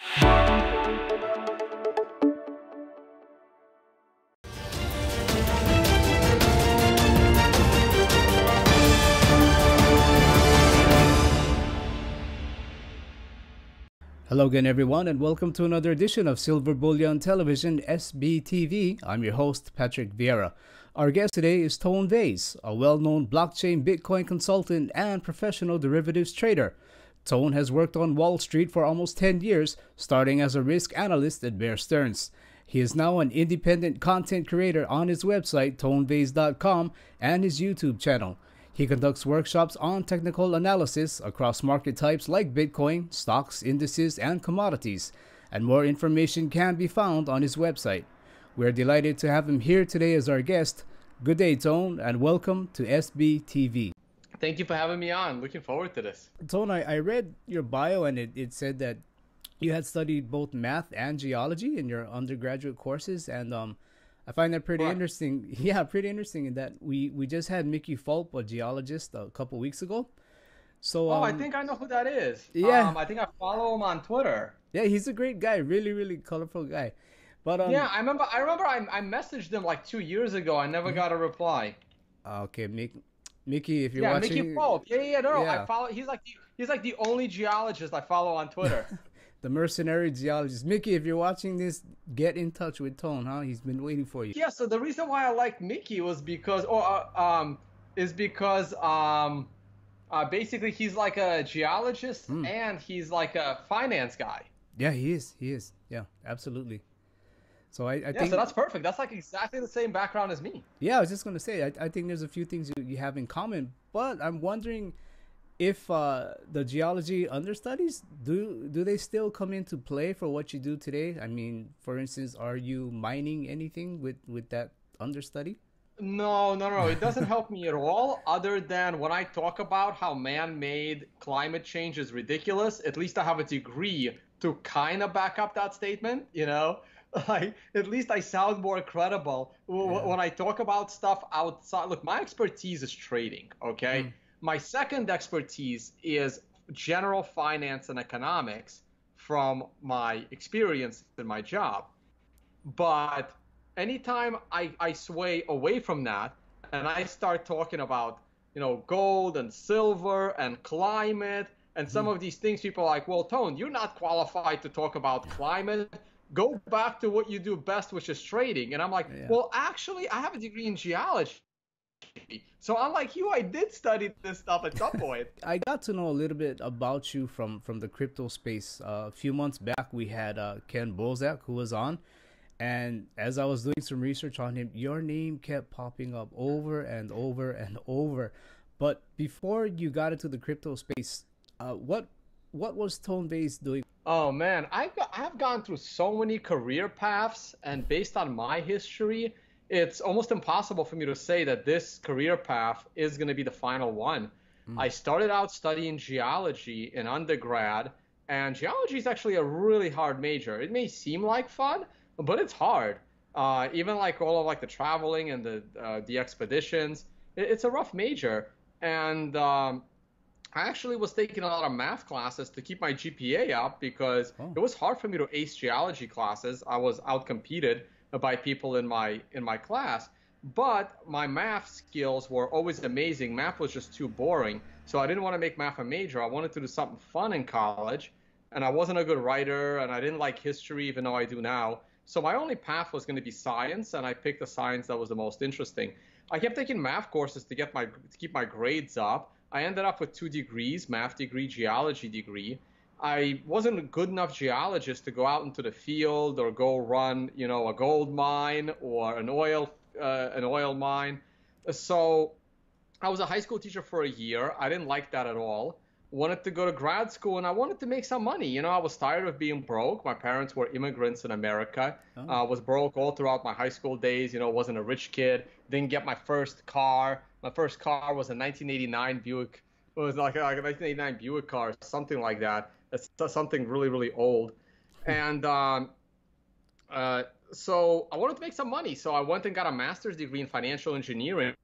Hello again, everyone, and welcome to another edition of Silver Bullion Television, SBTV. I'm your host, Patrick Vieira. Our guest today is Vays, a well-known blockchain Bitcoin consultant and professional derivatives trader. Tone has worked on Wall Street for almost 10 years, starting as a risk analyst at Bear Stearns. He is now an independent content creator on his website, tonevays.com, and his YouTube channel. He conducts workshops on technical analysis across market types like Bitcoin, stocks, indices, and commodities, and more information can be found on his website. We're delighted to have him here today as our guest. Good day, Tone, and welcome to SBTV. Thank you for having me on. Looking forward to this. Tone, I read your bio, and it said that you had studied both math and geology in your undergraduate courses, and I find that pretty interesting. Yeah, pretty interesting in that we just had Mickey Fulp, a geologist, a couple weeks ago. So I think I know who that is. Yeah. I think I follow him on Twitter. Yeah, he's a great guy. Really, really colorful guy. But yeah, I remember I messaged him like 2 years ago. I never got a reply. Okay, Mickey, if you're watching. Mickey Fulp. No. I follow. He's like the only geologist I follow on Twitter. The mercenary geologist. Mickey, if you're watching this, get in touch with Tone, huh? He's been waiting for you. Yeah, so the reason why I liked Mickey was because, basically he's like a geologist and he's like a finance guy. Yeah, he is. Yeah, absolutely. So I think. So that's perfect. That's like exactly the same background as me. Yeah, I was just going to say, I think there's a few things you have in common, but I'm wondering if the geology understudies, do they still come into play for what you do today? I mean, for instance, are you mining anything with that understudy? No. It doesn't help me at all, other than when I talk about how man-made climate change is ridiculous, at least I have a degree to kind of back up that statement, you know? Like, at least I sound more credible when I talk about stuff outside. Look, my expertise is trading, okay? My second expertise is general finance and economics from my experience in my job. But anytime I sway away from that and I start talking about, gold and silver and climate and some of these things, people are like, well, Tone, you're not qualified to talk about climate. Go back to what you do best, which is trading. And I'm like, well, actually, I have a degree in geology. So unlike you, I did study this stuff at some point. I got to know a little bit about you from the crypto space. A few months back, we had Ken Bozak, who was on. And as I was doing some research on him, your name kept popping up over and over and over. But before you got into the crypto space, what was Tone Vays doing? Oh, man, I've gone through so many career paths. And based on my history, it's almost impossible for me to say that this career path is going to be the final one. I started out studying geology in undergrad, and geology is actually a really hard major. It may seem like fun, but it's hard. Even like all of like the traveling and the expeditions, it's a rough major. And I actually was taking a lot of math classes to keep my GPA up because it was hard for me to ace geology classes. I was outcompeted by people in my class, but my math skills were always amazing. Math was just too boring, so I didn't want to make math a major. I wanted to do something fun in college, and I wasn't a good writer, and I didn't like history, even though I do now. So my only path was going to be science, and I picked the science that was the most interesting. I kept taking math courses to keep my grades up. I ended up with 2 degrees, math degree, geology degree. I wasn't a good enough geologist to go out into the field or go run, a gold mine or an oil mine. So I was a high school teacher for a year. I didn't like that at all. Wanted to go to grad school, and I wanted to make some money. I was tired of being broke. My parents were immigrants in America. I was broke all throughout my high school days. Wasn't a rich kid. Didn't get my first car. My first car was a 1989 Buick. It was like a 1989 Buick car, something like that. It's something really, really old. And so I wanted to make some money. So I went and got a master's degree in financial engineering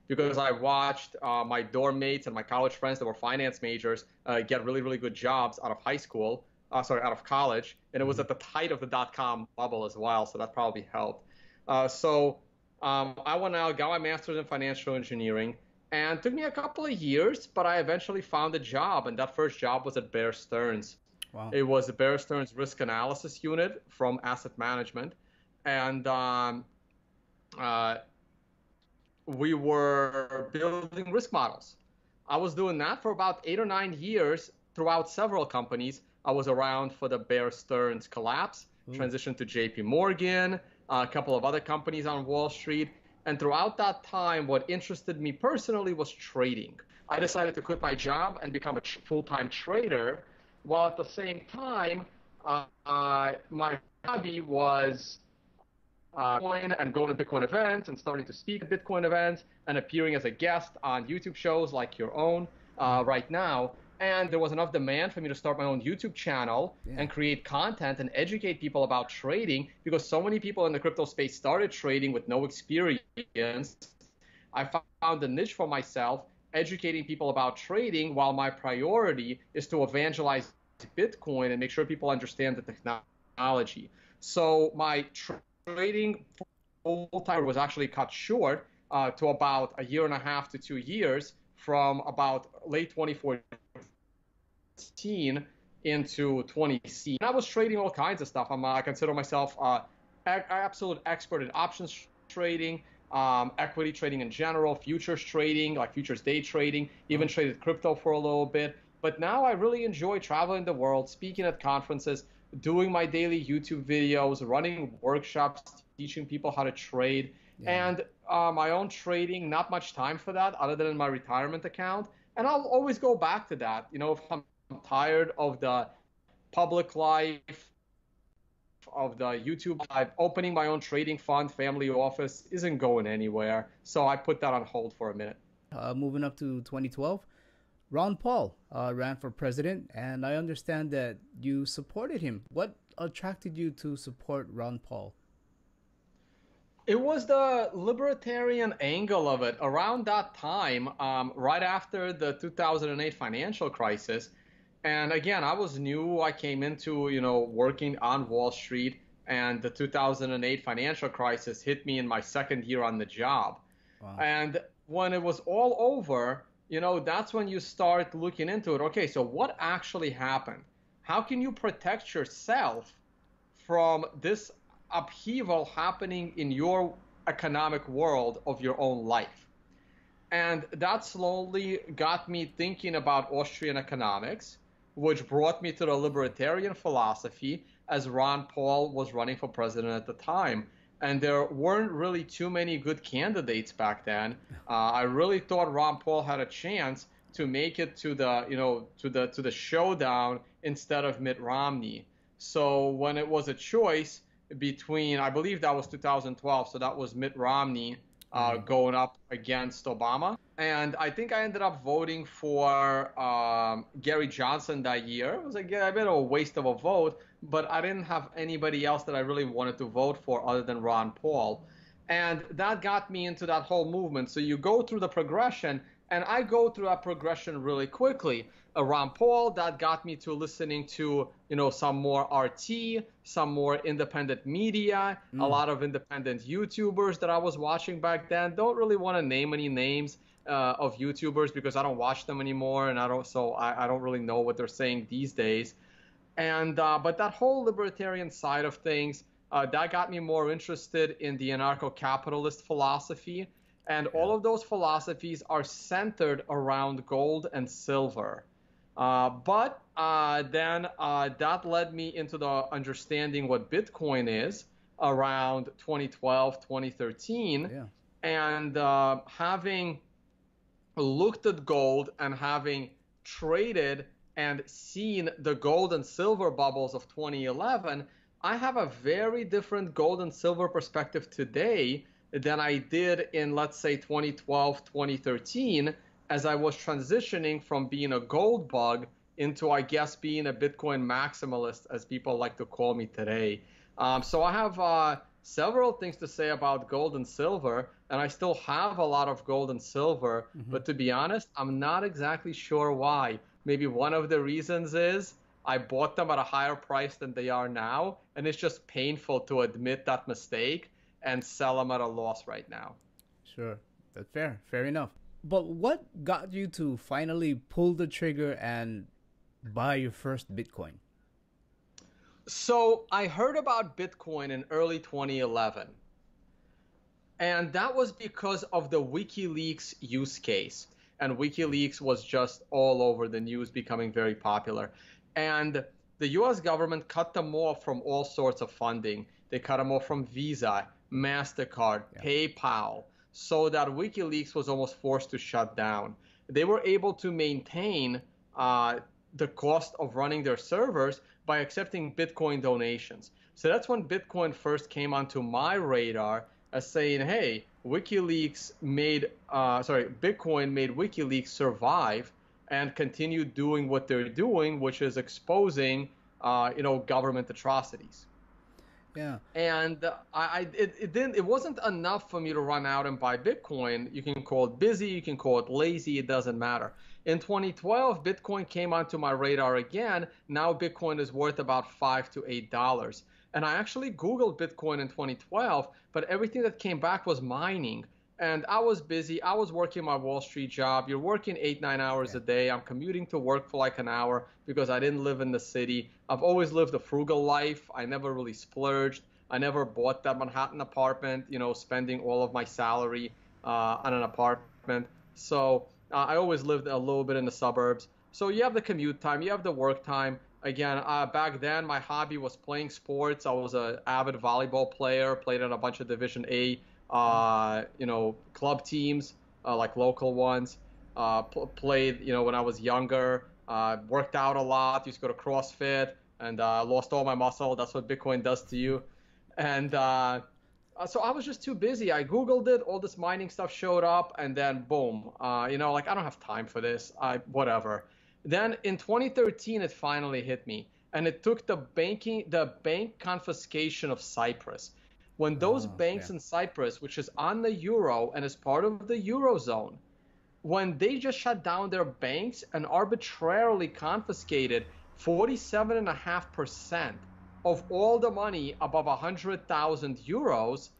because I watched my dorm mates and my college friends that were finance majors get really, really good jobs out of high school. out of college, and it was at the height of the dot-com bubble as well, so that probably helped. I went out, got my master's in financial engineering, and it took me a couple of years, but I eventually found a job, and that first job was at Bear Stearns. Wow. It was the Bear Stearns risk analysis unit from asset management, and we were building risk models. I was doing that for about 8 or 9 years throughout several companies. I was around for the Bear Stearns collapse, transitioned to JP Morgan, a couple of other companies on Wall Street. And throughout that time, what interested me personally was trading. I decided to quit my job and become a full-time trader, while at the same time, my hobby was Bitcoin and going to Bitcoin events and starting to speak at Bitcoin events and appearing as a guest on YouTube shows like your own right now. And there was enough demand for me to start my own YouTube channel and create content and educate people about trading, because so many people in the crypto space started trading with no experience. I found a niche for myself, educating people about trading, while my priority is to evangelize Bitcoin and make sure people understand the technology. So my trading full-time was actually cut short to about 1.5 to 2 years, from about late 2014 into 2016. I was trading all kinds of stuff. I consider myself an absolute expert in options trading, equity trading in general, futures trading, like futures day trading, even traded crypto for a little bit. But now I really enjoy traveling the world, speaking at conferences, doing my daily YouTube videos, running workshops, teaching people how to trade. And my own trading, not much time for that other than in my retirement account. And I'll always go back to that. You know, if I'm tired of the public life, of the YouTube life, opening my own trading fund, family office isn't going anywhere. So I put that on hold for a minute. Moving up to 2012, Ron Paul ran for president, and I understand that you supported him. What attracted you to support Ron Paul? It was the libertarian angle of it. Around that time, right after the 2008 financial crisis, and again, I was new. I came into, working on Wall Street, and the 2008 financial crisis hit me in my second year on the job. Wow. And when it was all over, that's when you start looking into it. Okay, so what actually happened? How can you protect yourself from this upheaval happening in your economic world of your own life? And that slowly got me thinking about Austrian economics, which brought me to the libertarian philosophy, as Ron Paul was running for president at the time. And there weren't really too many good candidates back then. I really thought Ron Paul had a chance to make it to the showdown instead of Mitt Romney. So when it was a choice between, I believe that was 2012, so that was Mitt Romney going up against Obama. And I think I ended up voting for Gary Johnson that year. It was a bit of a waste of a vote, but I didn't have anybody else that I really wanted to vote for other than Ron Paul. And that got me into that whole movement. So you go through the progression, and I go through that progression really quickly. Ron Paul, that got me to listening to, some more RT, some more independent media, a lot of independent YouTubers that I was watching back then. Don't really want to name any names of YouTubers because I don't watch them anymore, and I don't really know what they're saying these days. And but that whole libertarian side of things, that got me more interested in the anarcho-capitalist philosophy. And all of those philosophies are centered around gold and silver. But then that led me into the understanding what Bitcoin is around 2012, 2013. Yeah. And having looked at gold and having traded and seen the gold and silver bubbles of 2011, I have a very different gold and silver perspective today than I did in, let's say, 2012, 2013, as I was transitioning from being a gold bug into, I guess, being a Bitcoin maximalist, as people like to call me today. So I have several things to say about gold and silver, and I still have a lot of gold and silver, but to be honest, I'm not exactly sure why. Maybe one of the reasons is I bought them at a higher price than they are now, and it's just painful to admit that mistake and sell them at a loss right now. Sure, that's fair. Fair enough. But what got you to finally pull the trigger and buy your first Bitcoin? So I heard about Bitcoin in early 2011. And that was because of the WikiLeaks use case. And WikiLeaks was just all over the news, becoming very popular. And the US government cut them off from all sorts of funding. They cut them off from Visa, MasterCard, PayPal, so that WikiLeaks was almost forced to shut down. They were able to maintain the cost of running their servers by accepting Bitcoin donations. So that's when Bitcoin first came onto my radar as saying, hey, Bitcoin made WikiLeaks survive and continue doing what they're doing, which is exposing, government atrocities. Yeah. And it wasn't enough for me to run out and buy Bitcoin. You can call it busy, you can call it lazy, it doesn't matter. In 2012, Bitcoin came onto my radar again. Now Bitcoin is worth about $5 to $8. And I actually Googled Bitcoin in 2012, but everything that came back was mining. And I was busy. I was working my Wall Street job. You're working 8-9 hours a day. I'm commuting to work for like an hour because I didn't live in the city. I've always lived a frugal life. I never really splurged. I never bought that Manhattan apartment, spending all of my salary on an apartment. So I always lived a little bit in the suburbs. So you have the commute time, you have the work time. Again, back then my hobby was playing sports. I was an avid volleyball player, played on a bunch of Division A club teams, like local ones, played, when I was younger, worked out a lot, used to go to CrossFit, and lost all my muscle. That's what Bitcoin does to you. And so I was just too busy. I Googled it, all this mining stuff showed up, and then boom, I don't have time for this, whatever. Then in 2013, it finally hit me, and it took the bank confiscation of Cyprus. When those banks in Cyprus, which is on the euro and is part of the eurozone, when they just shut down their banks and arbitrarily confiscated 47.5% of all the money above 100,000 euros,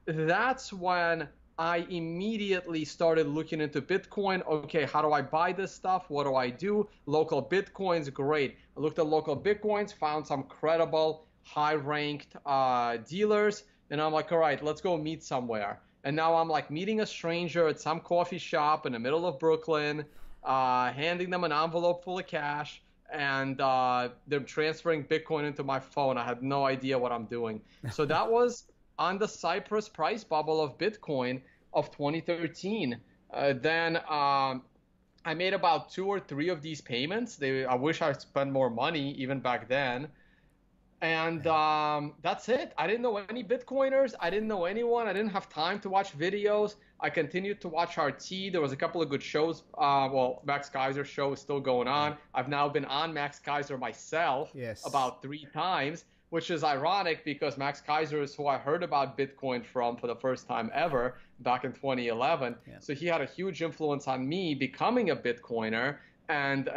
that's when I immediately started looking into Bitcoin. Okay, how do I buy this stuff? What do I do? Local Bitcoins, great. I looked at local Bitcoins, found some credible, high-ranked dealers. And I'm like, all right, let's go meet somewhere. And now I'm like meeting a stranger at some coffee shop in the middle of Brooklyn, handing them an envelope full of cash, and they're transferring Bitcoin into my phone. I had no idea what I'm doing. So that was on the Cyprus price bubble of Bitcoin of 2013. Then I made about 2 or 3 of these payments. I wish I spent more money even back then. And that's it. I didn't know any Bitcoiners. I didn't know anyone. I didn't have time to watch videos. I continued to watch RT. There was a couple of good shows. Max Kaiser's show is still going on. I've now been on Max Kaiser myself about 3 times, which is ironic because Max Kaiser is who I heard about Bitcoin from for the first time ever back in 2011. Yeah. So he had a huge influence on me becoming a Bitcoiner. And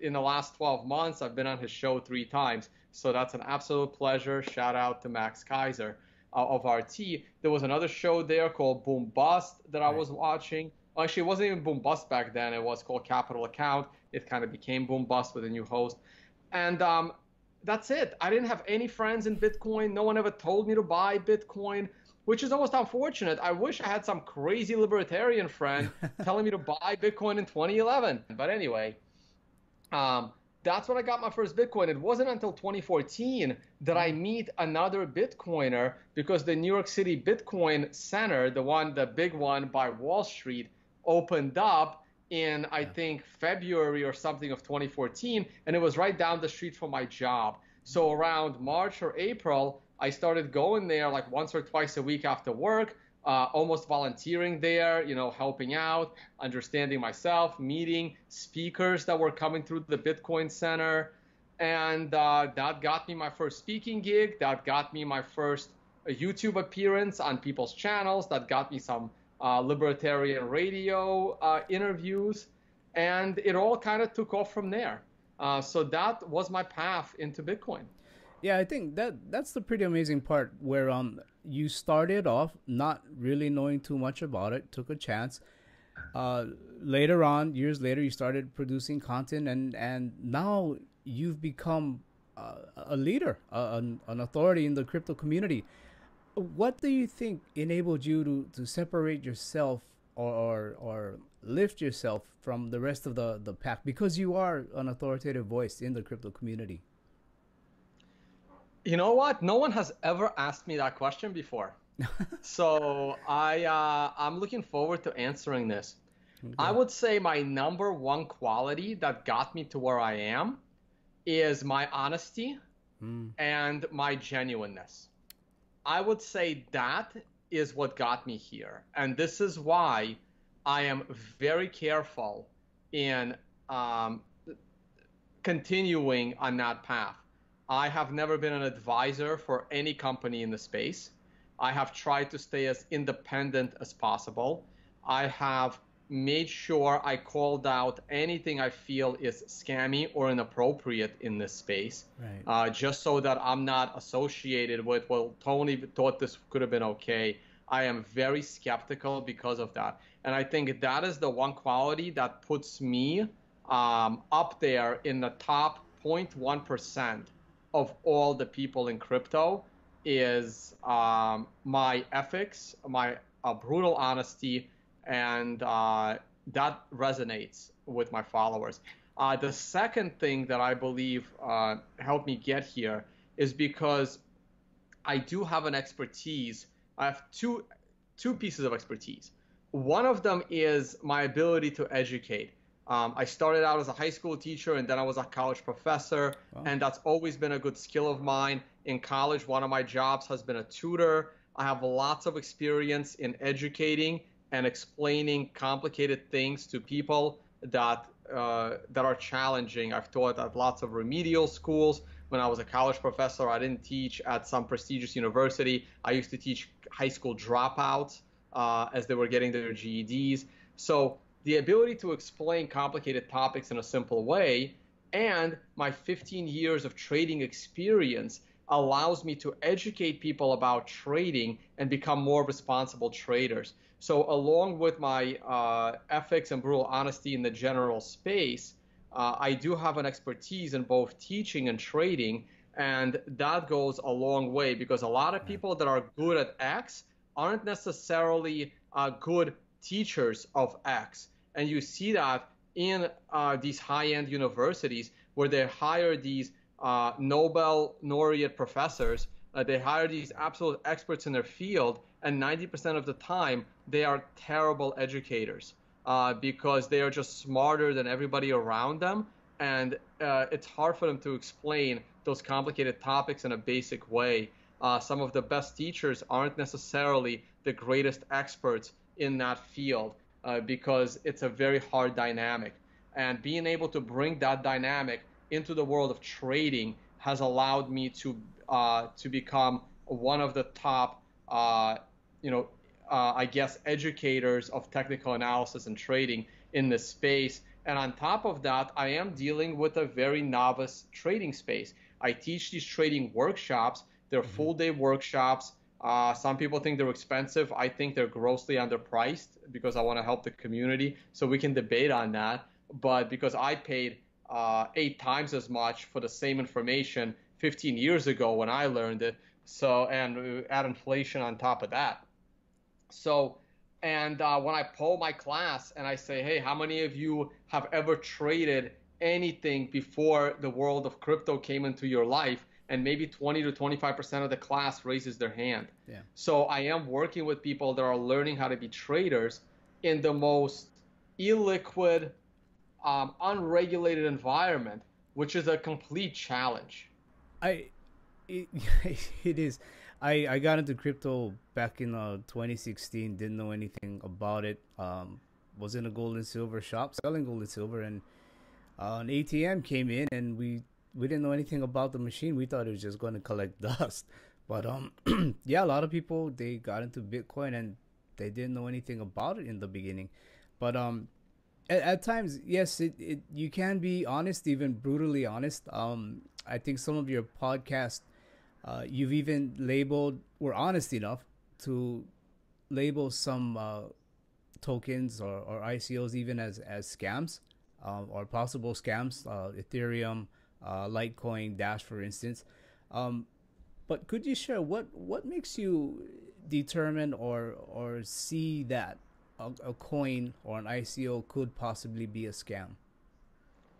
in the last 12 months, I've been on his show 3 times. So that's an absolute pleasure. Shout out to Max Kaiser of RT. There was another show there called Boom Bust that I was watching. Well, actually, it wasn't even Boom Bust back then. It was called Capital Account. It kind of became Boom Bust with a new host. And that's it. I didn't have any friends in Bitcoin. No one ever told me to buy Bitcoin, which is almost unfortunate. I wish I had some crazy libertarian friend telling me to buy Bitcoin in 2011. But anyway, that's when I got my first Bitcoin. It wasn't until 2014 that I meet another Bitcoiner because the New York City Bitcoin Center, the big one by Wall Street, opened up in, I think, February or something of 2014, and it was right down the street from my job. So around March or April, I started going there like once or twice a week after work, almost volunteering there, helping out, understanding myself, meeting speakers that were coming through the Bitcoin Center. And that got me my first speaking gig. That got me my first YouTube appearance on people's channels. That got me some libertarian radio interviews. And it all kind of took off from there. So that was my path into Bitcoin. Yeah, I think that's the pretty amazing part where you started off not really knowing too much about it, took a chance. Uh, Later on, years later, you started producing content, and now you've become a leader, an authority in the crypto community. What do you think enabled you to separate yourself or lift yourself from the rest of the pack? Because you are an authoritative voice in the crypto community. You know what? No one has ever asked me that question before. So I'm looking forward to answering this. I Okay. would say my number one quality that got me to where I am is my honesty Mm. and my genuineness. I would say that is what got me here. And this is why I am very careful in um, continuing on that path. I have never been an advisor for any company in the space. I have tried to stay as independent as possible. I have made sure I called out anything I feel is scammy or inappropriate in this space, Right. just so that I'm not associated with, well, Tony thought this could have been okay. I am very skeptical because of that. And I think that is the one quality that puts me up there in the top 0.1% of all the people in crypto is my ethics, my brutal honesty, and that resonates with my followers. The second thing that I believe helped me get here is because I do have an expertise. I have two pieces of expertise. One of them is my ability to educate. I started out as a high school teacher and then I was a college professor, Wow. and that's always been a good skill of mine. In college, one of my jobs has been a tutor. I have lots of experience in educating and explaining complicated things to people that are challenging. I've taught at lots of remedial schools. When I was a college professor, I didn't teach at some prestigious university. I used to teach high school dropouts as they were getting their GEDs. So the ability to explain complicated topics in a simple way and my 15 years of trading experience allows me to educate people about trading and become more responsible traders. So along with my ethics and brutal honesty in the general space, I do have an expertise in both teaching and trading, and that goes a long way because a lot of Right. people that are good at X aren't necessarily good teachers of X. And you see that in these high-end universities where they hire these Nobel laureate professors. They hire these absolute experts in their field, and 90% of the time, they are terrible educators because they are just smarter than everybody around them. And it's hard for them to explain those complicated topics in a basic way. Some of the best teachers aren't necessarily the greatest experts in that field because it's a very hard dynamic. And being able to bring that dynamic into the world of trading has allowed me to become one of the top, you know, I guess, educators of technical analysis and trading in this space. And on top of that, I am dealing with a very novice trading space. I teach these trading workshops. They're Mm-hmm. full-day workshops. Some people think they're expensive. I think they're grossly underpriced because I want to help the community. So we can debate on that. But because I paid 8 times as much for the same information 15 years ago when I learned it, so and add inflation on top of that. So, and when I poll my class and I say, hey, how many of you have ever traded anything before the world of crypto came into your life? And maybe 20 to 25% of the class raises their hand. Yeah. So I am working with people that are learning how to be traders in the most illiquid, unregulated environment, which is a complete challenge. I it, it is. I got into crypto back in 2016. Didn't know anything about it. Was in a gold and silver shop selling gold and silver, and an ATM came in, and we didn't know anything about the machine. We thought it was just going to collect dust. But yeah, a lot of people they got into Bitcoin and they didn't know anything about it in the beginning. But At times, yes, you can be honest, even brutally honest. I think some of your podcasts, you've even labeled, were honest enough to label some tokens or ICOs even as scams, or possible scams, Ethereum, Litecoin, Dash, for instance. Um, but could you share what makes you determine or see that a coin or an ICO could possibly be a scam?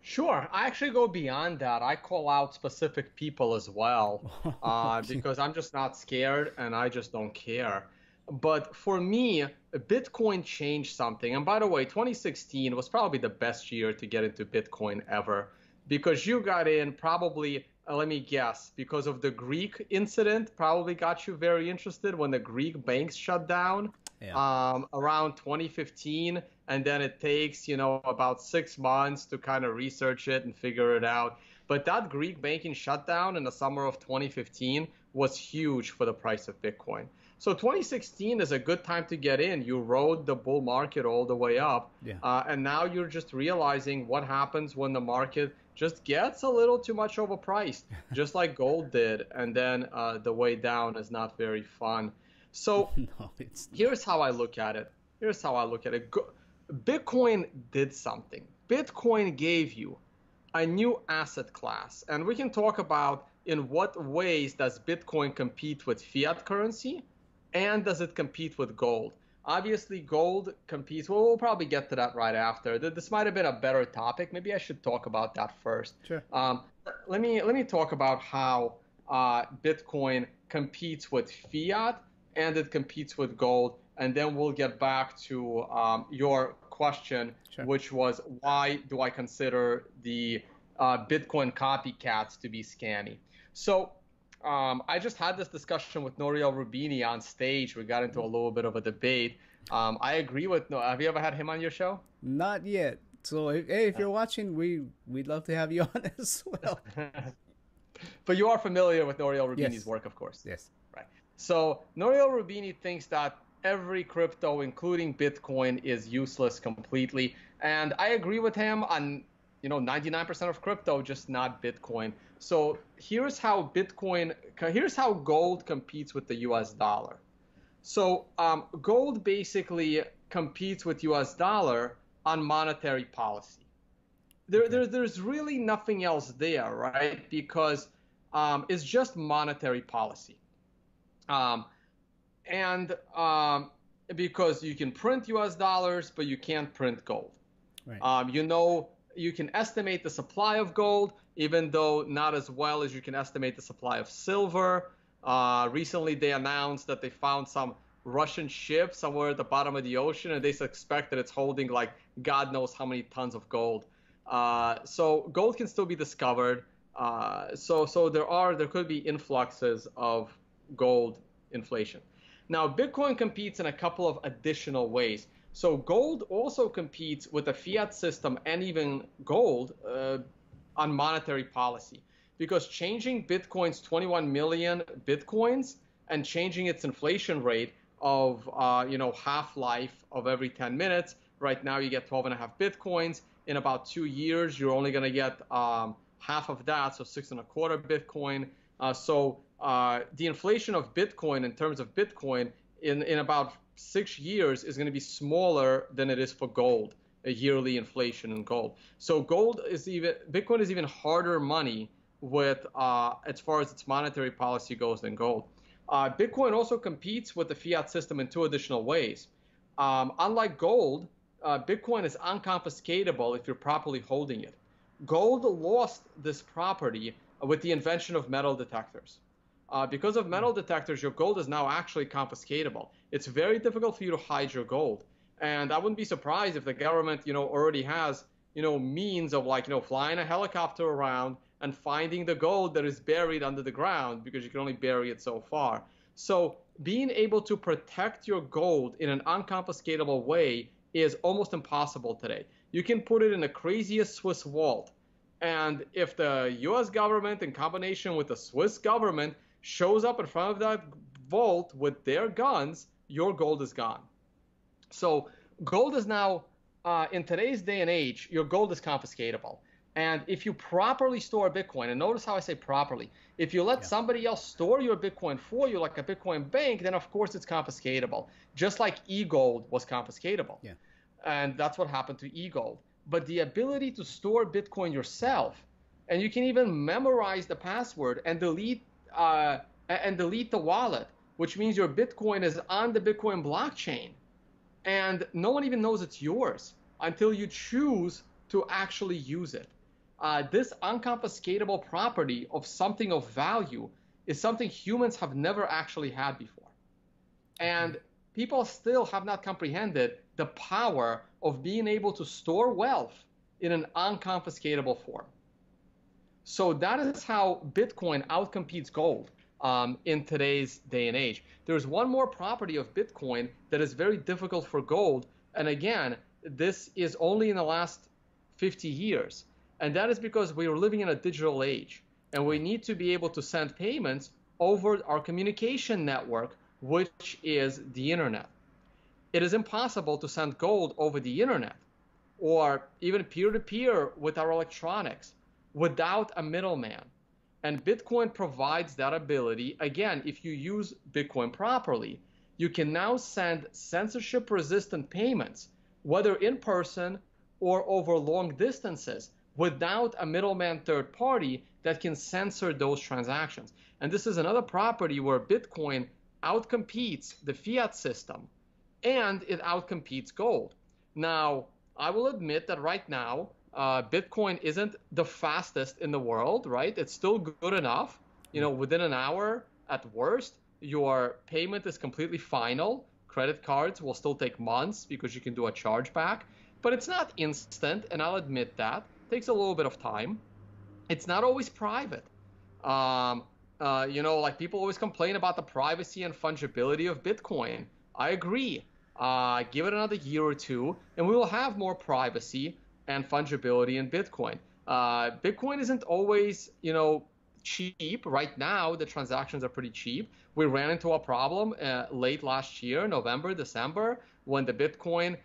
Sure. I actually go beyond that. I call out specific people as well, Okay. because I'm just not scared and I just don't care. But for me, Bitcoin changed something. And by the way, 2016 was probably the best year to get into Bitcoin ever because you got in probably, let me guess, because of the Greek incident, probably got you very interested when the Greek banks shut down Yeah. around 2015, and then it takes about 6 months to kind of research it and figure it out. But that Greek banking shutdown in the summer of 2015 was huge for the price of Bitcoin. So 2016 is a good time to get in. You rode the bull market all the way up, Yeah. and now you're just realizing what happens when the market just gets a little too much overpriced, just like gold did, and then the way down is not very fun. So No, it's not. here's how I look at it. Here's how I look at it. Bitcoin did something. Bitcoin gave you a new asset class. And we can talk about in what ways does Bitcoin compete with fiat currency and does it compete with gold? Obviously, gold competes. Well, we'll probably get to that right after. This might have been a better topic. Maybe I should talk about that first. Sure. Let me talk about how Bitcoin competes with fiat and it competes with gold. And then we'll get back to your question, Sure. which was why do I consider the Bitcoin copycats to be scammy? So I just had this discussion with Nouriel Rubini on stage. We got into a little bit of a debate. I agree with no. Have you ever had him on your show? Not yet. So if you're watching, we'd love to have you on as well. But you are familiar with Nouriel Rubini's Yes. work, of course. Yes. Right. So Nouriel Rubini thinks that every crypto, including Bitcoin, is useless completely. And I agree with him on 99% of crypto, just not Bitcoin. So here's how gold competes with the US dollar. So gold basically competes with US dollar on monetary policy. There's really nothing else there, right? Because it's just monetary policy. And because you can print US dollars, but you can't print gold. Right. You can estimate the supply of gold, even though not as well as you can estimate the supply of silver. Recently, they announced that they found some Russian ship somewhere at the bottom of the ocean, and they suspect that it's holding like God knows how many tons of gold. So gold can still be discovered. So there could be influxes of gold inflation. Now, Bitcoin competes in a couple of additional ways. So gold also competes with the fiat system and even gold on monetary policy, because changing Bitcoin's 21 million Bitcoins and changing its inflation rate of half-life of every 10 minutes. Right now you get 12 and a half Bitcoins. In about 2 years, you're only going to get half of that, so 6.25 Bitcoin. So the inflation of Bitcoin in terms of Bitcoin in about 6 years is going to be smaller than it is for gold, a yearly inflation in gold. So Bitcoin is even harder money with as far as its monetary policy goes than gold. Bitcoin also competes with the fiat system in two additional ways. Unlike gold, Bitcoin is unconfiscatable if you're properly holding it. Gold lost this property with the invention of metal detectors. Because of metal detectors, your gold is now actually confiscatable. It's very difficult for you to hide your gold. And I wouldn't be surprised if the government, already has, means of flying a helicopter around and finding the gold that is buried under the ground, because you can only bury it so far. So being able to protect your gold in an unconfiscatable way is almost impossible today. You can put it in the craziest Swiss vault. And if the US government, in combination with the Swiss government, shows up in front of that vault with their guns, your gold is gone. So gold is now in today's day and age, your gold is confiscatable. And if you properly store Bitcoin, and notice how I say properly, if you let somebody else store your Bitcoin for you, like a Bitcoin bank, then of course it's confiscatable, just like e-gold was confiscatable. Yeah. And that's what happened to e-gold. But the ability to store Bitcoin yourself, and you can even memorize the password and delete the wallet, which means your Bitcoin is on the Bitcoin blockchain, and no one even knows it's yours until you choose to actually use it. This unconfiscatable property of something of value is something humans have never actually had before. And people still have not comprehended the power of being able to store wealth in an unconfiscatable form. So that is how Bitcoin outcompetes gold in today's day and age. There's one more property of Bitcoin that is very difficult for gold. And again, this is only in the last 50 years. And that is because we are living in a digital age. And we need to be able to send payments over our communication network, which is the internet. It is impossible to send gold over the internet or even peer-to-peer with our electronics without a middleman. And Bitcoin provides that ability. Again, if you use Bitcoin properly, you can now send censorship-resistant payments, whether in person or over long distances, without a middleman third party that can censor those transactions. And this is another property where Bitcoin outcompetes the fiat system and it outcompetes gold. Now, I will admit that right now, Bitcoin isn't the fastest in the world, right? It's still good enough. You know, within an hour at worst, your payment is completely final. Credit cards will still take months because you can do a chargeback, but it's not instant, and I'll admit that. It takes a little bit of time. It's not always private. You know, like people always complain about the privacy and fungibility of Bitcoin. I agree. Give it another year or two, and we will have more privacy and fungibility in Bitcoin. Bitcoin isn't always, you know, cheap. Right now, the transactions are pretty cheap. We ran into a problem late last year, November, December, when the Bitcoin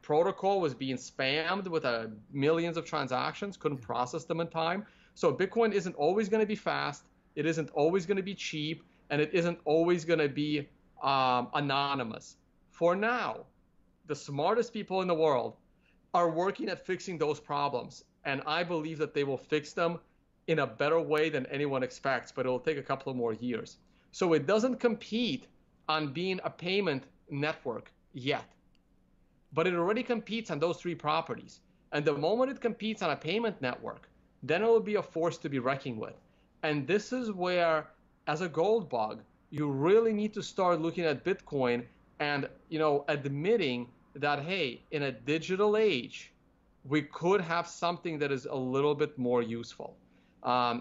protocol was being spammed with millions of transactions, couldn't process them in time. So Bitcoin isn't always going to be fast. It isn't always going to be cheap, and it isn't always going to be anonymous. For now, the smartest people in the world are working at fixing those problems, and I believe that they will fix them in a better way than anyone expects, but it will take a couple of more years. So it doesn't compete on being a payment network yet, but it already competes on those three properties. And the moment it competes on a payment network, then it will be a force to be reckoned with. And this is where, as a gold bug, you really need to start looking at Bitcoin and, you know, admitting that, hey, in a digital age, we could have something that is a little bit more useful.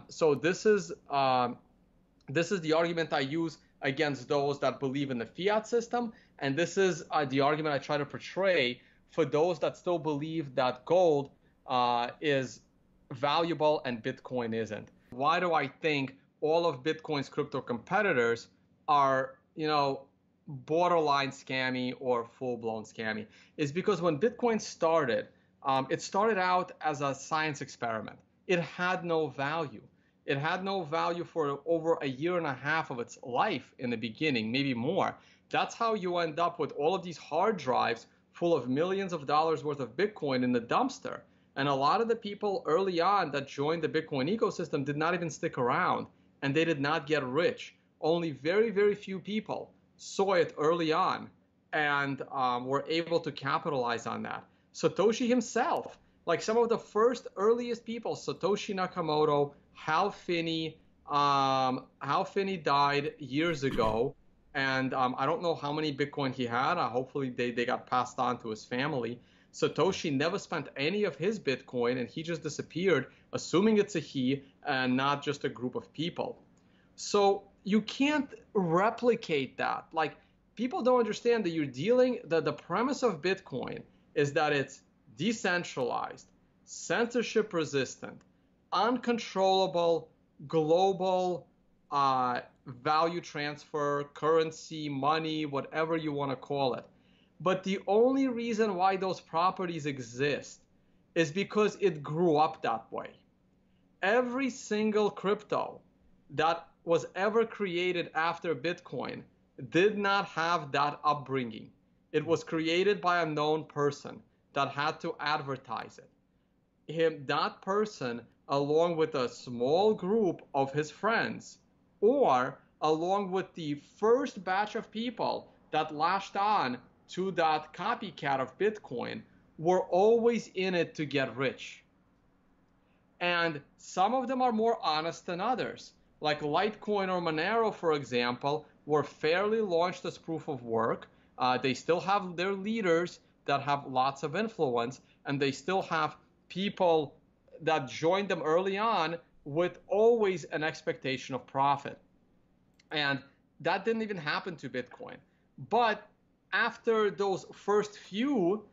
So this is the argument I use against those that believe in the fiat system, and this is the argument I try to portray for those that still believe that gold is valuable and Bitcoin isn't. Why do I think all of Bitcoin's crypto competitors are, you know, borderline scammy or full-blown scammy? Is because when Bitcoin started, it started out as a science experiment. It had no value. It had no value for over a year and a half of its life in the beginning, maybe more. That's how you end up with all of these hard drives full of millions of dollars worth of Bitcoin in the dumpster. And a lot of the people early on that joined the Bitcoin ecosystem did not even stick around, and they did not get rich. Only very, very few people saw it early on and were able to capitalize on that. Satoshi himself, like some of the first earliest people, Satoshi Nakamoto, Hal Finney died years ago, and I don't know how many Bitcoin he had. Hopefully they got passed on to his family. Satoshi never spent any of his Bitcoin, and he just disappeared, assuming it's a he and not just a group of people. So you can't replicate that. Like, people don't understand that you're dealing, the premise of Bitcoin is that it's decentralized, censorship resistant, uncontrollable, global value transfer, currency, money, whatever you want to call it. But the only reason why those properties exist is because it grew up that way. Every single crypto that was ever created after Bitcoin did not have that upbringing. It was created by a known person that had to advertise it. That person, along with a small group of his friends, or along with the first batch of people that latched on to that copycat of Bitcoin, were always in it to get rich. And some of them are more honest than others. Like Litecoin or Monero, for example, were fairly launched as proof of work. They still have their leaders that have lots of influence, and they still have people that joined them early on with always an expectation of profit. And that didn't even happen to Bitcoin. But after those first few,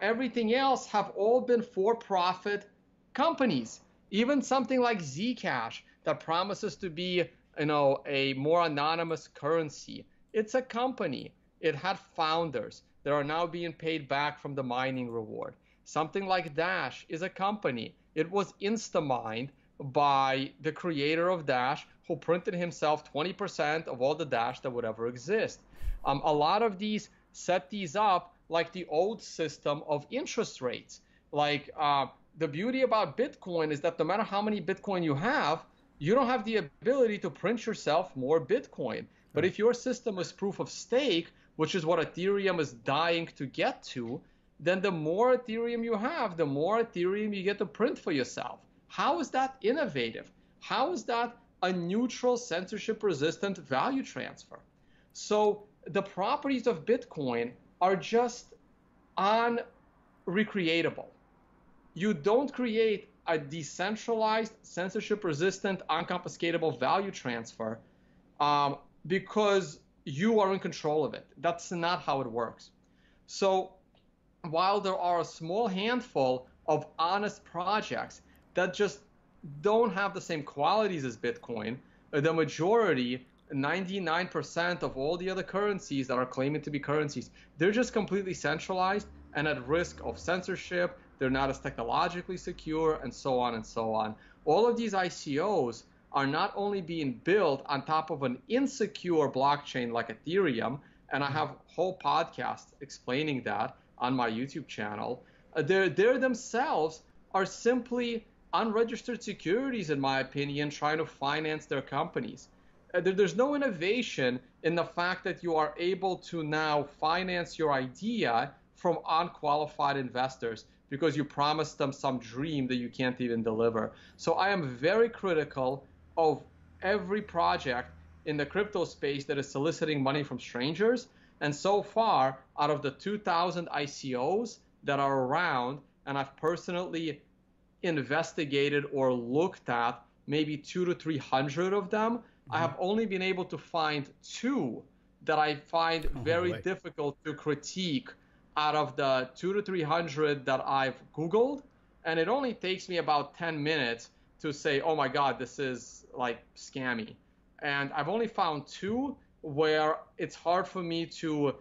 everything else have all been for-profit companies. Even something like Zcash that promises to be, a more anonymous currency. It's a company. It had founders that are now being paid back from the mining reward. Something like Dash is a company. It was insta-mined by the creator of Dash, who printed himself 20% of all the Dash that would ever exist. A lot of these set these up like the old system of interest rates. Like the beauty about Bitcoin is that no matter how many Bitcoin you have, you don't have the ability to print yourself more Bitcoin. But if your system is proof of stake, which is what Ethereum is dying to get to, then the more Ethereum you have, the more Ethereum you get to print for yourself. How is that innovative? How is that a neutral, censorship-resistant value transfer? So the properties of Bitcoin are just unrecreatable. You don't create a decentralized, censorship-resistant, unconfiscatable value transfer because you are in control of it. That's not how it works. So while there are a small handful of honest projects that just don't have the same qualities as Bitcoin, the majority, 99% of all the other currencies that are claiming to be currencies, they're just completely centralized and at risk of censorship. They're not as technologically secure, and so on and so on. All of these ICOs are not only being built on top of an insecure blockchain like Ethereum, and I have whole podcasts explaining that on my YouTube channel. They themselves are simply unregistered securities, in my opinion, trying to finance their companies. There's no innovation in the fact that you are able to now finance your idea from unqualified investors because you promised them some dream that you can't even deliver. So I am very critical of every project in the crypto space that is soliciting money from strangers. And so far, out of the 2,000 ICOs that are around, and I've personally investigated or looked at maybe 200 to 300 of them, I have only been able to find two that I find very difficult to critique out of the 200 to 300 that I've Googled. And it only takes me about 10 minutes to say, oh my God, this is like scammy. And I've only found two where it's hard for me to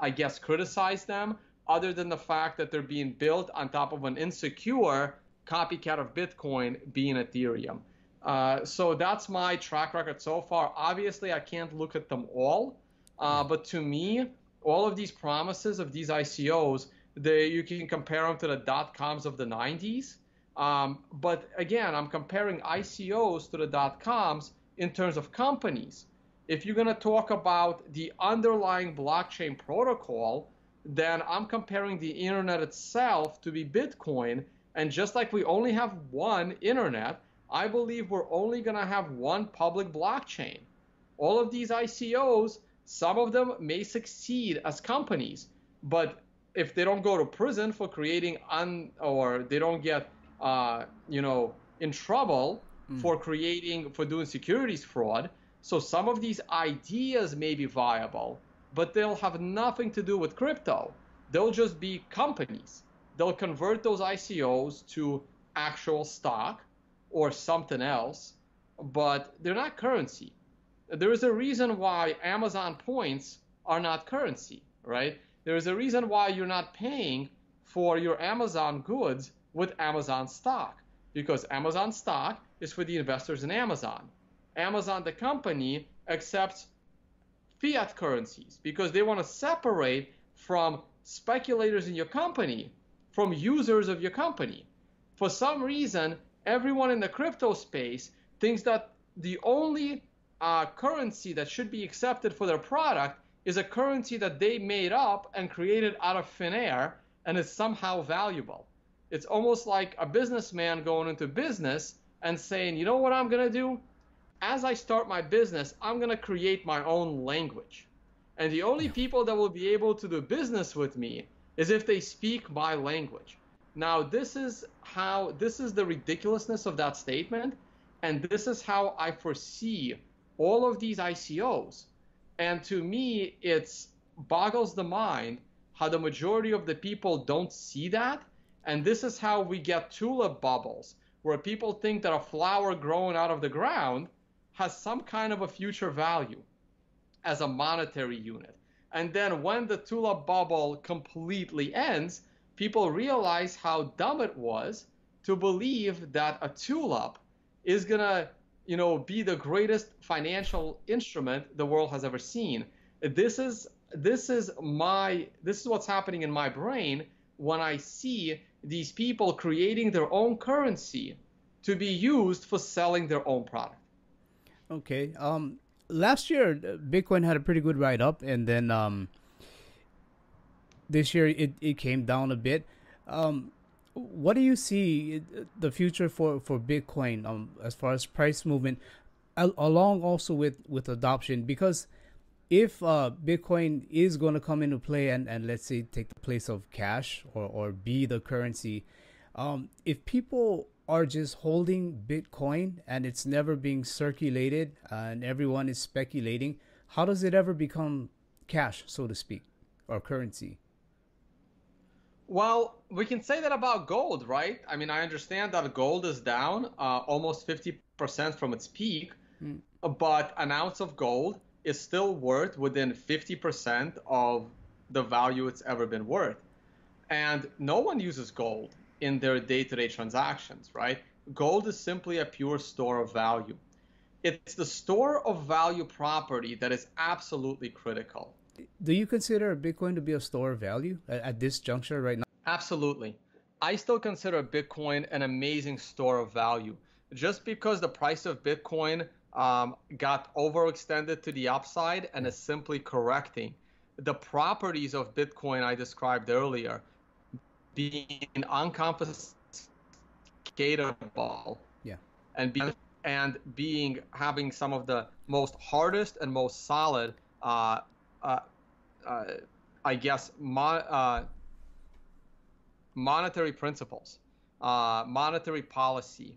I guess, criticize them, other than the fact that they're being built on top of an insecure copycat of Bitcoin being Ethereum. So that's my track record so far. Obviously, I can't look at them all, but to me, all of these promises of these ICOs, you can compare them to the dot-coms of the 90s. But again, I'm comparing ICOs to the dot-coms in terms of companies. If you're going to talk about the underlying blockchain protocol, then I'm comparing the internet itself to be Bitcoin. And just like we only have one internet, I believe we're only going to have one public blockchain. All of these ICOs, some of them may succeed as companies, but if they don't go to prison for creating or they don't get in trouble for doing securities fraud, so some of these ideas may be viable, but they'll have nothing to do with crypto. They'll just be companies. They'll convert those ICOs to actual stock or something else, but they're not currency. There is a reason why Amazon points are not currency. right? There is a reason why you're not paying for your Amazon goods with Amazon stock, because Amazon stock is for the investors in Amazon. Amazon, the company, accepts fiat currencies because they want to separate from speculators in your company from users of your company. For some reason, everyone in the crypto space thinks that the only currency that should be accepted for their product is a currency that they made up and created out of thin air and is somehow valuable. It's almost like a businessman going into business and saying, you know what I'm going to do? As I start my business, I'm going to create my own language. And the only people that will be able to do business with me is if they speak my language. Now, this is the ridiculousness of that statement. And this is how I foresee all of these ICOs. And to me, it boggles the mind how the majority of the people don't see that. And this is how we get tulip bubbles, where people think that a flower growing out of the ground has some kind of a future value as a monetary unit. And then when the tulip bubble completely ends, people realize how dumb it was to believe that a tulip is going to, be the greatest financial instrument the world has ever seen. This is what's happening in my brain when I see these people creating their own currency to be used for selling their own product. Okay. Last year, Bitcoin had a pretty good ride up, and then this year it came down a bit. What do you see the future for Bitcoin as far as price movement, along also with adoption? Because if Bitcoin is going to come into play and let's say take the place of cash or be the currency, if people are just holding Bitcoin and it's never being circulated and everyone is speculating, how does it ever become cash, so to speak, or currency? Well, we can say that about gold, right? I mean, I understand that gold is down almost 50% from its peak, but an ounce of gold is still worth within 50% of the value it's ever been worth. And no one uses gold in their day-to-day transactions, right? Gold is simply a pure store of value. It's the store of value property that is absolutely critical. Do you consider Bitcoin to be a store of value at this juncture right now? Absolutely. I still consider Bitcoin an amazing store of value. Just because the price of Bitcoin got overextended to the upside and is simply correcting, the properties of Bitcoin I described earlier, being unconfiscatable, Yeah. and having some of the most hardest and most solid I guess monetary principles, monetary policy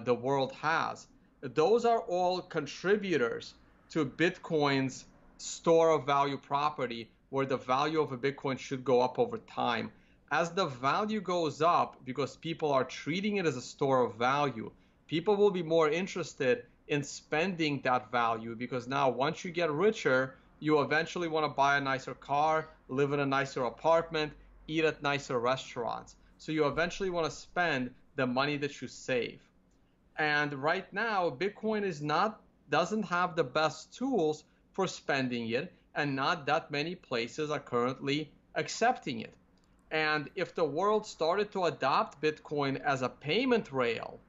the world has. Those are all contributors to Bitcoin's store of value property, where the value of a Bitcoin should go up over time. As the value goes up, because people are treating it as a store of value, people will be more interested in spending that value, because now once you get richer, you eventually want to buy a nicer car, live in a nicer apartment, eat at nicer restaurants. So you eventually want to spend the money that you save. And right now, Bitcoin doesn't have the best tools for spending it, and not that many places are currently accepting it. And if the world started to adopt Bitcoin as a payment rail,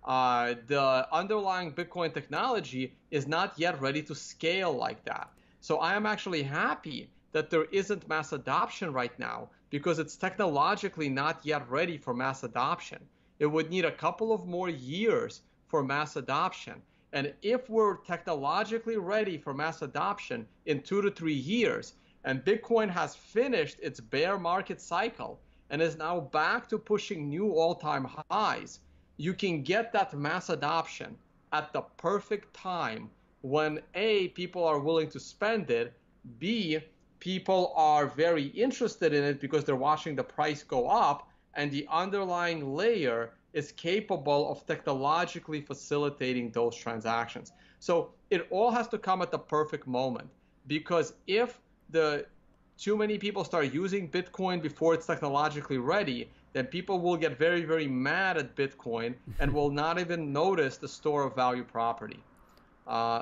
the underlying Bitcoin technology is not yet ready to scale like that. So I am actually happy that there isn't mass adoption right now, because it's technologically not yet ready for mass adoption. It would need a couple of more years for mass adoption. And if we're technologically ready for mass adoption in 2 to 3 years, and Bitcoin has finished its bear market cycle and is now back to pushing new all-time highs, you can get that mass adoption at the perfect time when A, people are willing to spend it, B, people are very interested in it because they're watching the price go up, and the underlying layer is capable of technologically facilitating those transactions. So it all has to come at the perfect moment, because if the too many people start using Bitcoin before it's technologically ready, then people will get very, very mad at Bitcoin and will not even notice the store of value property.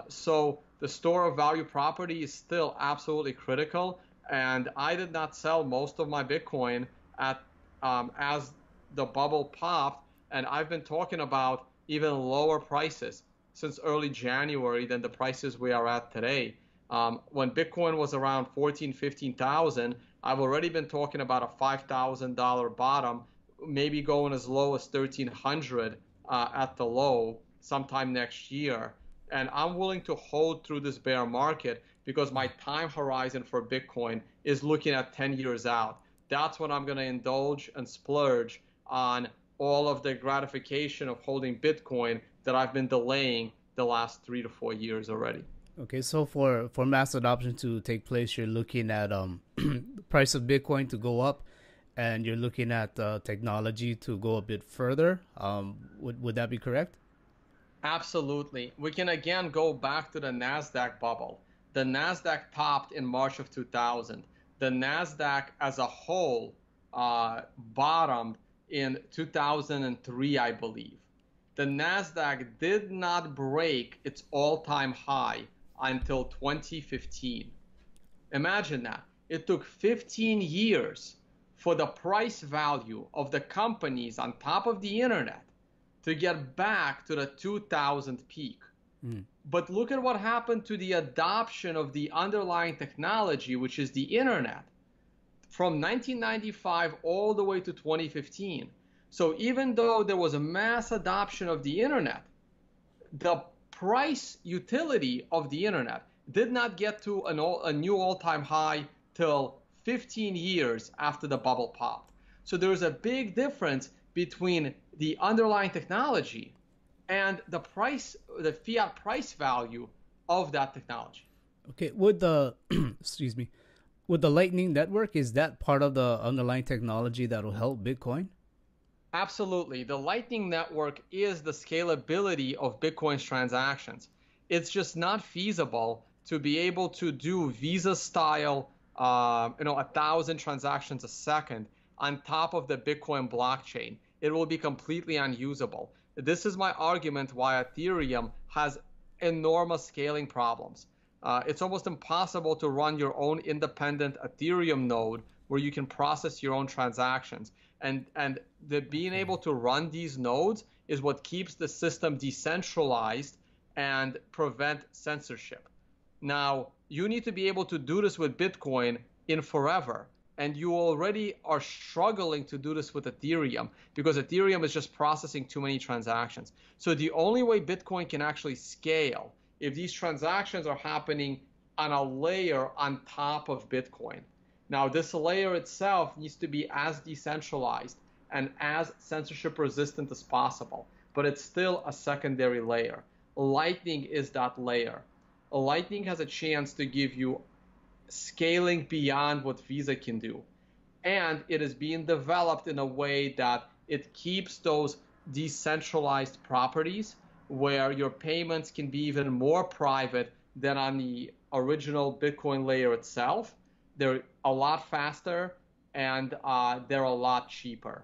So the store of value property is still absolutely critical. And I did not sell most of my Bitcoin at as the bubble popped, and I've been talking about even lower prices since early January than the prices we are at today. When Bitcoin was around 14, 15,000, I've already been talking about a $5,000 bottom, maybe going as low as 1,300 at the low sometime next year. And I'm willing to hold through this bear market because my time horizon for Bitcoin is looking at 10 years out. That's when I'm going to indulge and splurge on all of the gratification of holding Bitcoin that I've been delaying the last 3 to 4 years already. Okay, so for mass adoption to take place, you're looking at the price of Bitcoin to go up, and you're looking at technology to go a bit further. Would that be correct? Absolutely. We can again go back to the NASDAQ bubble. The NASDAQ topped in March of 2000. The NASDAQ as a whole bottomed in 2003, I believe. The NASDAQ did not break its all-time high until 2015. Imagine that. It took 15 years for the price value of the companies on top of the internet to get back to the 2000 peak. But look at what happened to the adoption of the underlying technology, which is the internet, from 1995 all the way to 2015. So even though there was a mass adoption of the internet, the price utility of the internet did not get to a new all-time high till 15 years after the bubble popped. So there's a big difference between the underlying technology and the price, the fiat price value of that technology. Okay, would the excuse me, would the Lightning Network, is that part of the underlying technology that will help Bitcoin? Absolutely. The Lightning Network is the scalability of Bitcoin's transactions. It's just not feasible to be able to do Visa style, 1,000 transactions a second on top of the Bitcoin blockchain. It will be completely unusable. This is my argument why Ethereum has enormous scaling problems. It's almost impossible to run your own independent Ethereum node where you can process your own transactions. And being able to run these nodes is what keeps the system decentralized and prevent censorship. Now, you need to be able to do this with Bitcoin in forever. And you already are struggling to do this with Ethereum because Ethereum is just processing too many transactions. So the only way Bitcoin can actually scale if these transactions are happening on a layer on top of Bitcoin. Now, this layer itself needs to be as decentralized and as censorship resistant as possible, but it's still a secondary layer. Lightning is that layer. Lightning has a chance to give you scaling beyond what Visa can do. And it is being developed in a way that it keeps those decentralized properties where your payments can be even more private than on the original Bitcoin layer itself. They're a lot faster and they're a lot cheaper.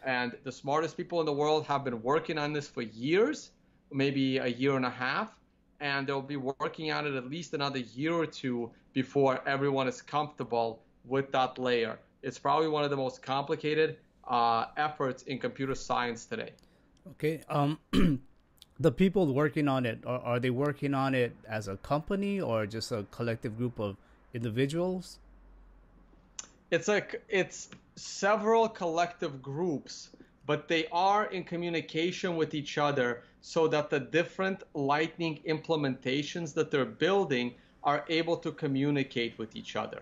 And the smartest people in the world have been working on this for years, maybe a year and a half. And they'll be working on it at least another year or two before everyone is comfortable with that layer. It's probably one of the most complicated efforts in computer science today. Okay. The people working on it, are they working on it as a company or just a collective group of individuals? It's several collective groups, but they are in communication with each other so that the different Lightning implementations that they're building are able to communicate with each other.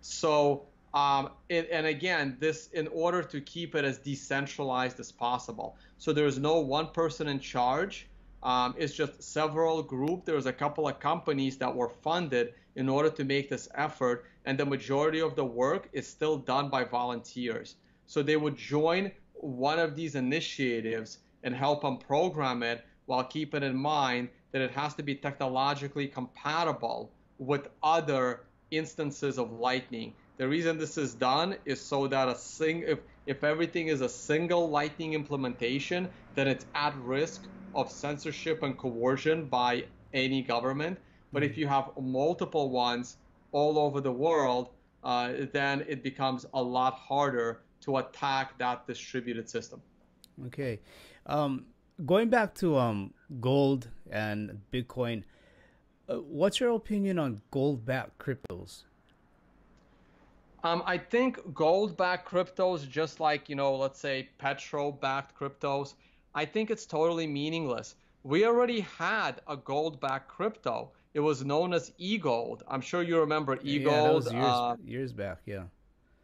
So, and again, this in order to keep it as decentralized as possible. So there's no one person in charge. It's just several groups. There's a couple of companies that were funded in order to make this effort, and the majority of the work is still done by volunteers. So they would join one of these initiatives and help them program it while keeping in mind that it has to be technologically compatible with other instances of Lightning. The reason this is done is so that if everything is a single Lightning implementation, then it's at risk of censorship and coercion by any government. But if you have multiple ones all over the world, then it becomes a lot harder to attack that distributed system. Okay. Going back to gold and Bitcoin, what's your opinion on gold-backed cryptos? I think gold-backed cryptos, just like, let's say petrol-backed cryptos, I think it's totally meaningless. We already had a gold-backed crypto. It was known as e-gold. I'm sure you remember Yeah, that e-gold. was years back. Yeah.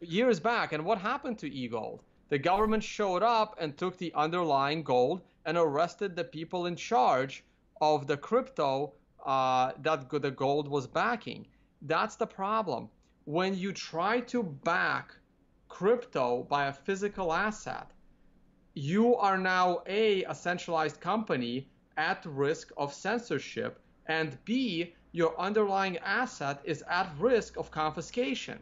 Years back. And what happened to e-gold? The government showed up and took the underlying gold and arrested the people in charge of the crypto that the gold was backing. That's the problem. When you try to back crypto by a physical asset, you are now a centralized company at risk of censorship, and B, your underlying asset is at risk of confiscation.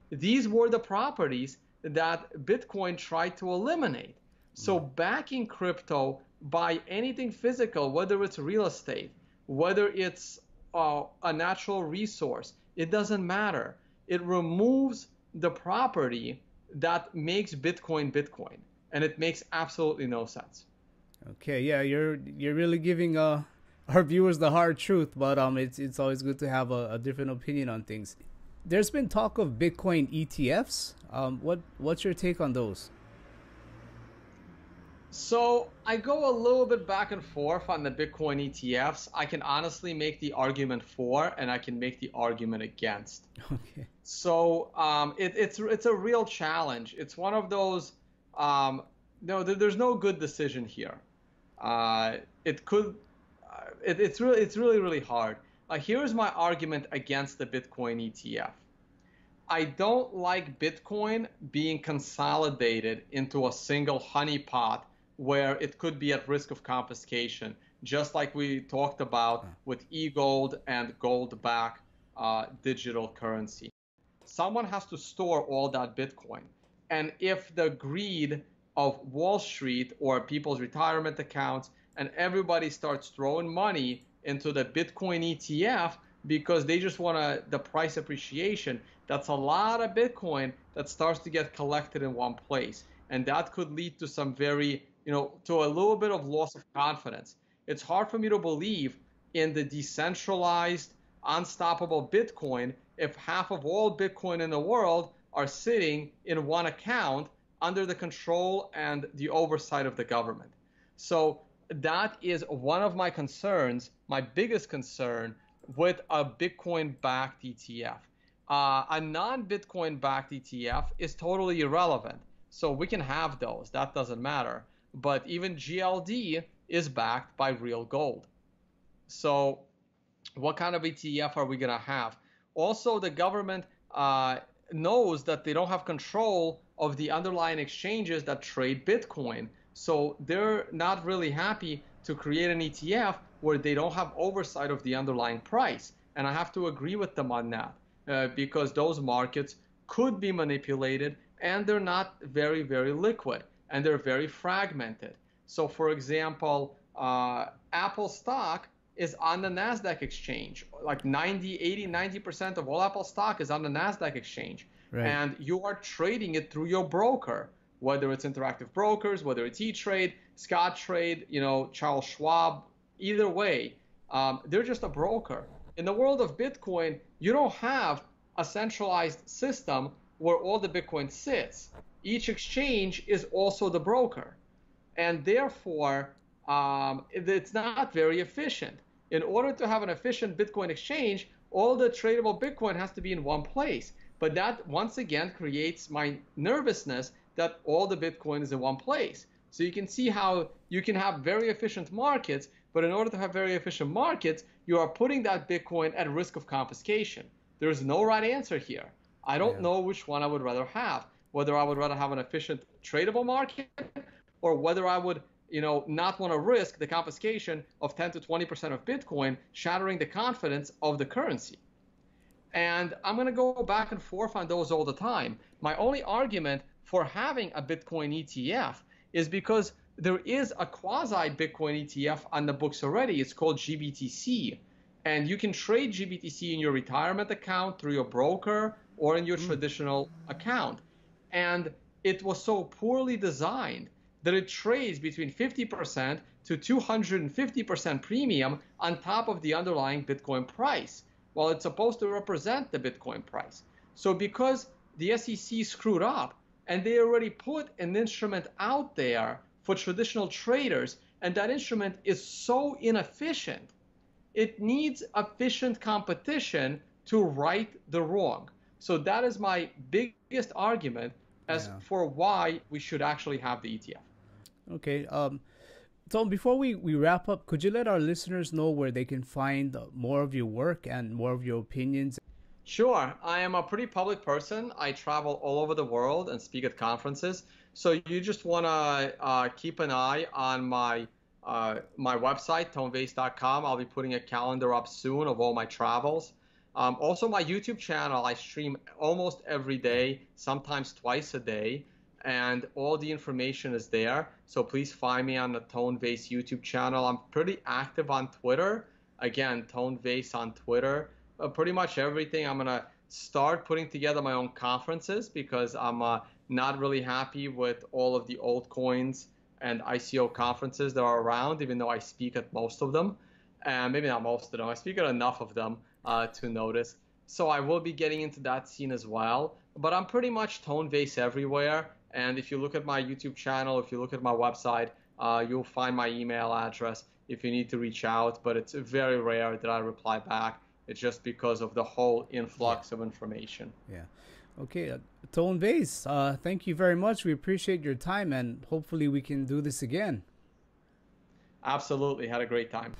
These were the properties that Bitcoin tried to eliminate. So backing crypto by anything physical, whether it's real estate, whether it's a natural resource, it doesn't matter. It removes the property that makes Bitcoin Bitcoin, and it makes absolutely no sense. Okay, yeah, you're really giving our viewers the hard truth, but it's always good to have a different opinion on things. There's been talk of Bitcoin ETFs. What's your take on those? So I go a little bit back and forth on the Bitcoin ETFs. I can honestly make the argument for, and I can make the argument against. Okay. So it's a real challenge. It's one of those. No, there's no good decision here. It could. It's really hard. Here's my argument against the Bitcoin ETF. I don't like Bitcoin being consolidated into a single honeypot where it could be at risk of confiscation, just like we talked about with e-gold and gold-backed digital currency. Someone has to store all that Bitcoin. And if the greed of Wall Street or people's retirement accounts and everybody starts throwing money into the Bitcoin ETF because they just want the price appreciation, that's a lot of Bitcoin that starts to get collected in one place. And that could lead to some to a little bit of loss of confidence. It's hard for me to believe in the decentralized, unstoppable Bitcoin if half of all Bitcoin in the world are sitting in one account under the control and the oversight of the government. So that is one of my concerns, my biggest concern with a Bitcoin-backed ETF. A non-Bitcoin-backed ETF is totally irrelevant. So we can have those. That doesn't matter. But even GLD is backed by real gold. So what kind of ETF are we going to have? Also, the government knows that they don't have control of the underlying exchanges that trade Bitcoin. So they're not really happy to create an ETF where they don't have oversight of the underlying price. And I have to agree with them on that because those markets could be manipulated and they're not very, very liquid and they're very fragmented. So for example, Apple stock is on the NASDAQ exchange. Like 90% of all Apple stock is on the NASDAQ exchange. Right. And you are trading it through your broker, whether it's Interactive Brokers, whether it's E-Trade, Scottrade, Charles Schwab, either way, they're just a broker. In the world of Bitcoin, you don't have a centralized system where all the Bitcoin sits. Each exchange is also the broker. And therefore, it's not very efficient. In order to have an efficient Bitcoin exchange, all the tradable Bitcoin has to be in one place. But that, once again, creates my nervousness that all the Bitcoin is in one place. So you can see how you can have very efficient markets, but in order to have very efficient markets, you are putting that Bitcoin at risk of confiscation. There's no right answer here. I don't know which one I would rather have, whether I would rather have an efficient tradable market or whether I would not want to risk the confiscation of 10 to 20% of Bitcoin, shattering the confidence of the currency. And I'm going to go back and forth on those all the time. My only argument for having a Bitcoin ETF is because there is a quasi-Bitcoin ETF on the books already. It's called GBTC. And you can trade GBTC in your retirement account through your broker or in your traditional account. And it was so poorly designed that it trades between 50% to 250% premium on top of the underlying Bitcoin price, while it's supposed to represent the Bitcoin price. So because the SEC screwed up and they already put an instrument out there for traditional traders, and that instrument is so inefficient, it needs efficient competition to right the wrong. So that is my biggest argument as for why we should actually have the ETF. Okay. Tom, before we wrap up, could you let our listeners know where they can find more of your work and more of your opinions? Sure. I am a pretty public person. I travel all over the world and speak at conferences. So you just want to keep an eye on my website, tonevays.com. I'll be putting a calendar up soon of all my travels. Also, my YouTube channel, I stream almost every day, sometimes twice a day, and all the information is there. So please find me on the Tone Vays YouTube channel. I'm pretty active on Twitter. Again, Tone Vays on Twitter. Pretty much everything. I'm going to start putting together my own conferences because I'm not really happy with all of the altcoins and ICO conferences that are around, even though I speak at most of them. And maybe not most of them. I speak at enough of them to notice. So I will be getting into that scene as well. But I'm pretty much Tone Vays everywhere. And if you look at my YouTube channel, if you look at my website, you'll find my email address if you need to reach out. But it's very rare that I reply back. It's just because of the whole influx of information. Yeah. Okay. Tone Vays, thank you very much. We appreciate your time, and hopefully we can do this again. Absolutely. Had a great time.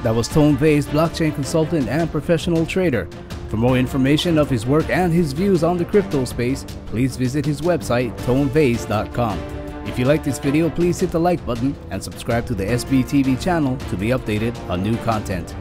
That was Tone Vays, blockchain consultant and professional trader. For more information of his work and his views on the crypto space, please visit his website, tonevays.com. If you like this video, please hit the like button and subscribe to the SBTV channel to be updated on new content.